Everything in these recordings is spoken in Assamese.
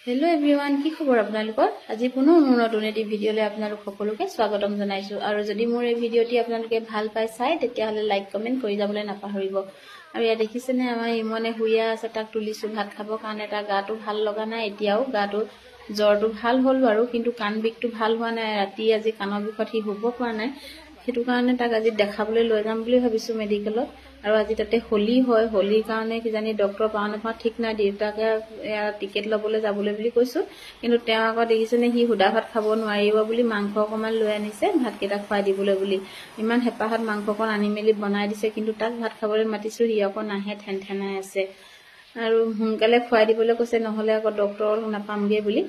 हेलो एवरीवन की खबर आपनालोকৰ আজি পুনৰ মোৰ নতুন এটি ভিডিঅ'লৈ আপোনালোক সকলোকে স্বাগতম জনাইছো আৰু যদি মোৰ এই ভিডিঅ'টি আপোনালোকে ভাল পাই চাই তেতিয়া হলে লাইক কমেন্ট কৰি যাবলৈ নাপাহৰিব আৰু ইয়া দেখিছেনে আমাৰ ইমনে হুইয়া আছে তাক তুলিছো ভাত খাবৰ কাৰণে তাৰ গাটো ভাল লগা নাই এতিয়াও গাটো জ্বৰটো ভাল হ'ল বাৰু কিন্তু কান বিকটো ভাল হোৱা নাই ৰাতি আজি কানৰ বিকত হি হ'ব পৰা নাই হেতু কাৰণে তাক আজি দেখাবলৈ লৈ যাম বুলি ভাবিছো মেডিকেলত আৰু আজি তাতে হোলি হয় হোলিৰ কাৰণে কি জানি ডক্টৰ পাওনে পা ঠিক না দেউতাকে টিকেট লবলৈ যাবলৈ বুলি কৈছো কিন্তু তেওঁ আকৌ দেখিছেনে হি হুদা ভাত খাব নোৱাৰিব বুলি মাংস অকমান লৈ আনিছে ভাত কেটা খুৱাই দিবলৈ বুলি ইমান হেপাহাত মাংসকন আনি মেলি বনাই দিছে কিন্তু তাক ভাত খাবলৈ মাতিছো হি আকৌ নাহে ঠেনঠেনাই আছে আৰু হুনকালে খুৱাই দিবলৈ কৈছে নহলে আকৌ ডক্টৰ নাপামগে বুলি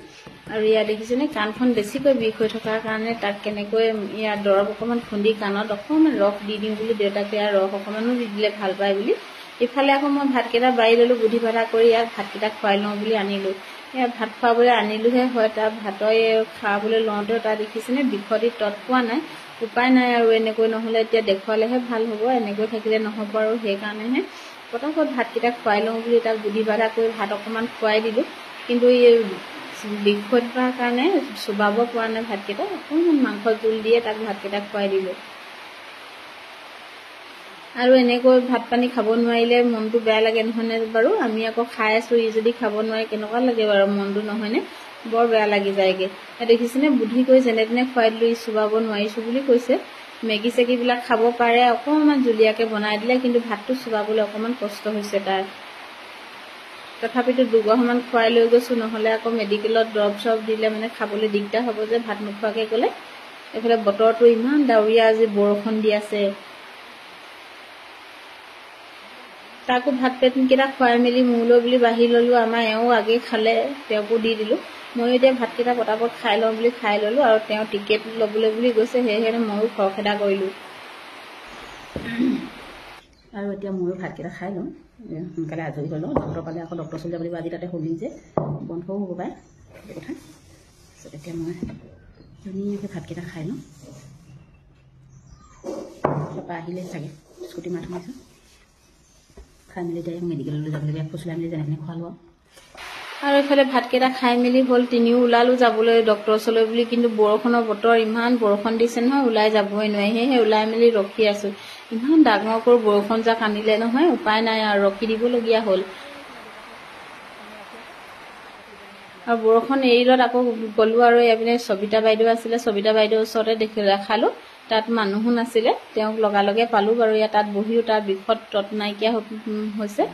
আৰু ইয়া দেখিছেনে কানখন বেছিকৈ বিষ হৈ থকাৰ কাৰণে তাক কেনেকৈ ইয়া দৰব অকমান খুন্দি কানত অকমান ৰস দি দিম বুলি দেউতাকে ৰস অকমানো দি দিলে ভাল পায় বুলি ইফালে আকৌ মই ভাত কেটা বাই ললো বুদ্ধি ভাড়া কৰি ইয়াক ভাত কেটা খুৱাই লওঁ বুলি আনিলো ইয়া ভাত খুৱাবলৈ আনিলোহে হয় তাৰ ভাতই খাবলৈ লওঁতে তাৰ দেখিছেনে বিষদি তত পোৱা নাই উপায় নাই আৰু এনেকৈ নহলে এতিয়া দেখুৱালেহে ভাল হ'ব এনেকৈ থাকিলে নহব আৰু সেই কাৰণেহে পটাপট ভাত কেটা খুৱাই লওঁ বুলি তাক বুদ্ধি ভাড়া কৰি ভাত অকমান খুৱাই দিলো কিন্তু এই বিষৰ কাৰণে সুবাব পোৱা নাই ভাত কেটা অকমান মাংস জুল দিয়ে তাক ভাত কেটা খুৱাই দিলো আৰু এনেকৈ ভাত পানী খাব নোৱাৰিলে মনটো বেয়া লাগে নহনে বাৰু আমি আকৌ খাই আছো ই যদি খাব নোৱাৰে কেনেকুৱা লাগে বাৰু মনটো নহয়নে বৰ বেয়া লাগি যায়গে দেখিছেনে বুদ্ধি কৰি যেনে তেনে খুৱাই দিলো ই সুবাব নোৱাৰিছো বুলি কৈছে মেগি চেগি বিলাক খাব পাৰে অকমান জুলিয়াকে বনাই দিলে কিন্তু ভাতটো সুবাবলৈ অকমান কষ্ট হৈছে তাৰ তথাপিতো দুগহমান খুৱাই লৈ গৈছো নহলে আকৌ মেডিকেলত ড্ৰপ সব দিলে মানে খাবলৈ দিগদাৰ হ'ব যে ভাত নোখোৱাকে গলে এফালে বতৰটো ইমান ডাউৰিয়া আজি বৰষুণ দি আছে তাকো ভাত পেটন কেটা খুৱাই মেলি মুলৈ বুলি বাহি ললো আমাৰ এও আগে খালে তেওঁকো দি দিলো মই এতিয়া ভাত কেটা পটাপট খাই লওঁ বুলি খাই ললো আৰু তেওঁ টিকেট লবলৈ বুলি গৈছে হেহেনে ময়ো খৰখেদা কৰিলো আৰু এতিয়া ময়ো ভাত কেটা খাই লওঁ সোনকালে আজৰি হৈ লওঁ ডক্টৰ পালে আকৌ ডক্টৰ চলি যাব লাগিব আজি তাতে হোলি যে বন্ধও হ'ব পাৰে এই কথা এতিয়া মই ধুনীয়াকৈ ভাত কেটা খাই লওঁ তাৰপৰা আহিলে চাগে স্কুটি মাত মাৰিছোঁ খাই মেলি যাই মেডিকেললৈ যাব লাগিব ফুচলাই মেলি যেনে খোৱা লোৱা আৰু এফালে ভাত কেটা খাই মেলি হ'ল তিনিও ওলালো যাবলৈ ডক্টৰ ওচৰলৈ বুলি কিন্তু বৰষুণৰ বতৰ ইমান বৰষুণ দিছে নহয় ওলাই যাবই নোৱাৰি সেয়ে ওলাই মেলি ৰখি আছো ইমান ডাঙৰকৈ বৰষুণ যাক আনিলে নহয় উপায় নাই আৰু ৰখি দিবলগীয়া হ'ল আৰু বৰষুণ এৰিলত আকৌ গলো আৰু এপিনে সবিতা বাইদেউ আছিলে সবিতা বাইদেউৰ ওচৰতে দেখালো তাত মানুহো নাছিলে তেওঁক লগালগে পালো বাৰু ইয়া তাত বহিও তাৰ বিষত তত নাইকিয়া হৈছে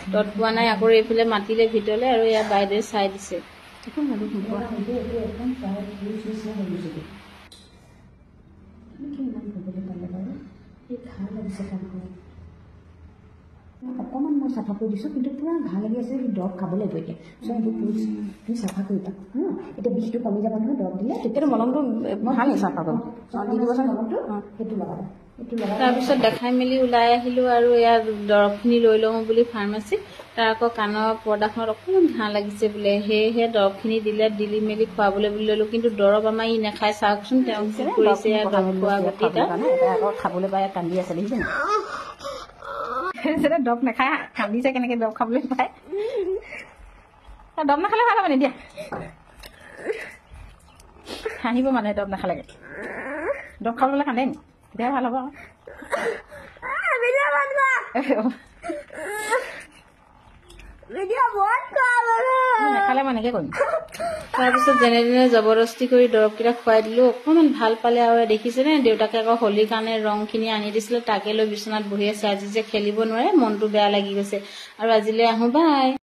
তত পোৱা নাই আকৌ এইফালে মাতিলে ভিতৰলে আৰু ইয়া বাইদেউ চাই দিছে এখন মানুহ নোপোৱা অকমান মই চাফা কৰি দিছো কিন্তু পুৰা ঘা লাগি আছে দৰৱ খাব লাগিব এতিয়া তুমি চাফা কৰিবা এতিয়া বিষটো কমি যাব নহয় দৰৱ দিলে তেতিয়া মলমটো ভাল চাফা কৰিম দি দিবচোন মলমটো সেইটো লগাবা তাৰপিছত দেখাই মেলি ওলাই আহিলো আৰু ইয়াৰ দৰৱখিনি লৈ লওঁ বুলি ফাৰ্মাচীত তাৰ আকৌ কাণৰ পৰ্দাখনত অকমান ঘাঁ লাগিছে বোলে সেয়েহে দৰৱখিনি দিলি মেলি খুৱাবলৈ বুলি ললো কিন্তু দৰৱ আমাৰ ই নাখাই চাওকচোন তেওঁ কৰিছে দৰৱ খোৱা গতিটা আকৌ খাবলৈ পাই কান্দি আছে দেখিছেনে দৰৱ নাখায় কান্দিছে কেনেকে দৰৱ খাবলৈ পায় দৰৱ নাখালে ভাল হ'ব নিদিয়া হাঁহিব মানে দৰৱ নাখালেগে দৰৱ খাবলৈ কান্দে নি তেতিয়া ভাল হ'ব নাখালে মই এনেকে কৰিম তাৰপিছত যেনে তেনে জবৰদস্তি কৰি দৰৱ কেইটা খুৱাই দিলো অকমান ভাল পালে আৰু দেখিছেনে দেউতাকে আকৌ হোলিৰ কাৰণে ৰংখিনি আনি দিছিলে তাকে লৈ বিচনাত বহি আছে আজি যে খেলিব নোৱাৰে মনটো বেয়া লাগি গৈছে আৰু আজিলৈ আহো বাই